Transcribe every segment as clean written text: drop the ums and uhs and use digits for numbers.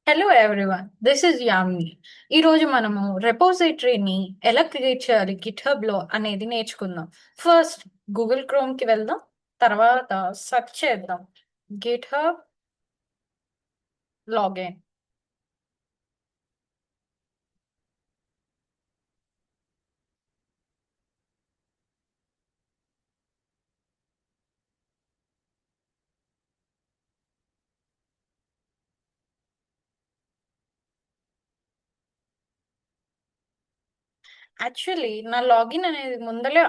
Hello everyone, this is Yamini. ఈరోజు మనము రెపోజిటరీని ఎలా క్రియేట్ చేయాలి గిట్హబ్లో అనేది నేర్చుకుందాం. ఫస్ట్ గూగుల్ క్రోమ్కి వెళ్దాం. తర్వాత సెర్చ్ చేద్దాం గిట్హబ్ లాగిన్. యాక్చువల్లీ నా లాగిన్ అనేది ముందలే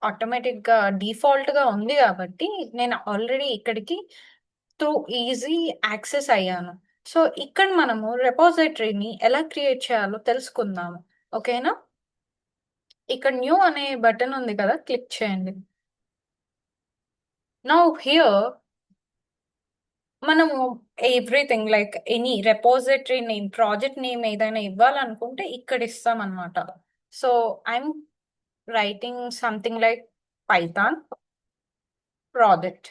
ఆటోమేటిక్గా డిఫాల్ట్గా ఉంది కాబట్టి నేను ఆల్రెడీ ఇక్కడికి త్రూ ఈజీ యాక్సెస్ అయ్యాను. సో ఇక్కడ మనము రెపోజిటరీని ఎలా క్రియేట్ చేయాలో తెలుసుకుందాము. ఓకేనా? ఇక్కడ న్యూ అనే బటన్ ఉంది కదా, క్లిక్ చేయండి. నౌ హియర్ మనము everything like any repository name, project name ఏదైనా ఇవ్వాలనుకుంటే ఇక్కడ ఇస్తాం అనమాట. So I'm writing something like Python project.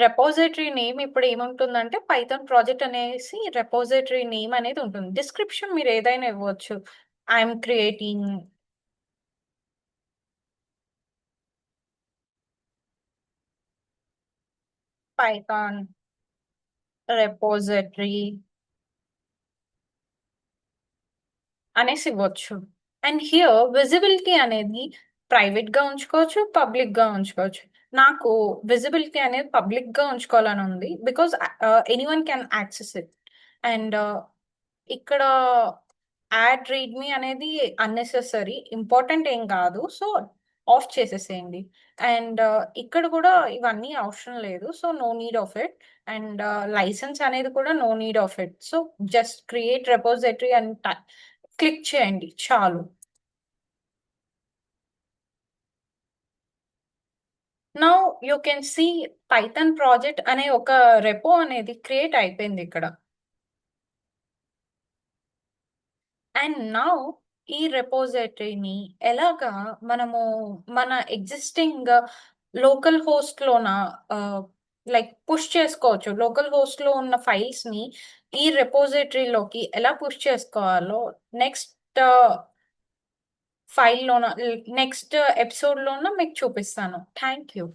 Repository name ఇప్పుడు ఏముంటుందంటే పైథాన్ ప్రాజెక్ట్ అనేసి రెపోజిటరీ నేమ్ అనేది ఉంటుంది. డిస్క్రిప్షన్ మీరు ఏదైనా ఇవ్వచ్చు. ఐఎమ్ క్రియేటింగ్ పైథాన్ రెపోజిటరీ అనేసి ఇవ్వచ్చు. అండ్ హియర్ విజిబిలిటీ అనేది ప్రైవేట్ గా ఉంచుకోవచ్చు, పబ్లిక్ గా ఉంచుకోవచ్చు. నాకు విజిబిలిటీ అనేది పబ్లిక్ గా ఉంచుకోవాలని ఉంది, because anyone can access it. And ఇక్కడ యాడ్ రీడ్మీ అనేది అన్నెసెసరీ, ఇంపార్టెంట్ ఏం కాదు. సో ఆఫ్ చేసేసేయండి. అండ్ ఇక్కడ కూడా ఇవన్నీ అవసరం లేదు. So no need of it. And license అనేది కూడా no need of it. So just create repository and click చేయండి చాలు. Now you can see Python project అనే ఒక రెపో అనేది క్రియేట్ అయిపోయింది ఇక్కడ. అండ్ నౌ ఈ రెపోజిటరీని ఎలాగా మనము మన ఎగ్జిస్టింగ్ లోకల్ హోస్ట్ లోన లైక్ పుష్ చేసుకోవచ్చు. లోకల్ హోస్ట్ లో ఉన్న ఫైల్స్ ని ఈ రెపోజిటరీలోకి ఎలా పుష్ చేసుకోవాలో నెక్స్ట్ ఫైల్ లోన నెక్స్ట్ ఎపిసోడ్ లోన మీకు చూపిస్తాను. Thank you.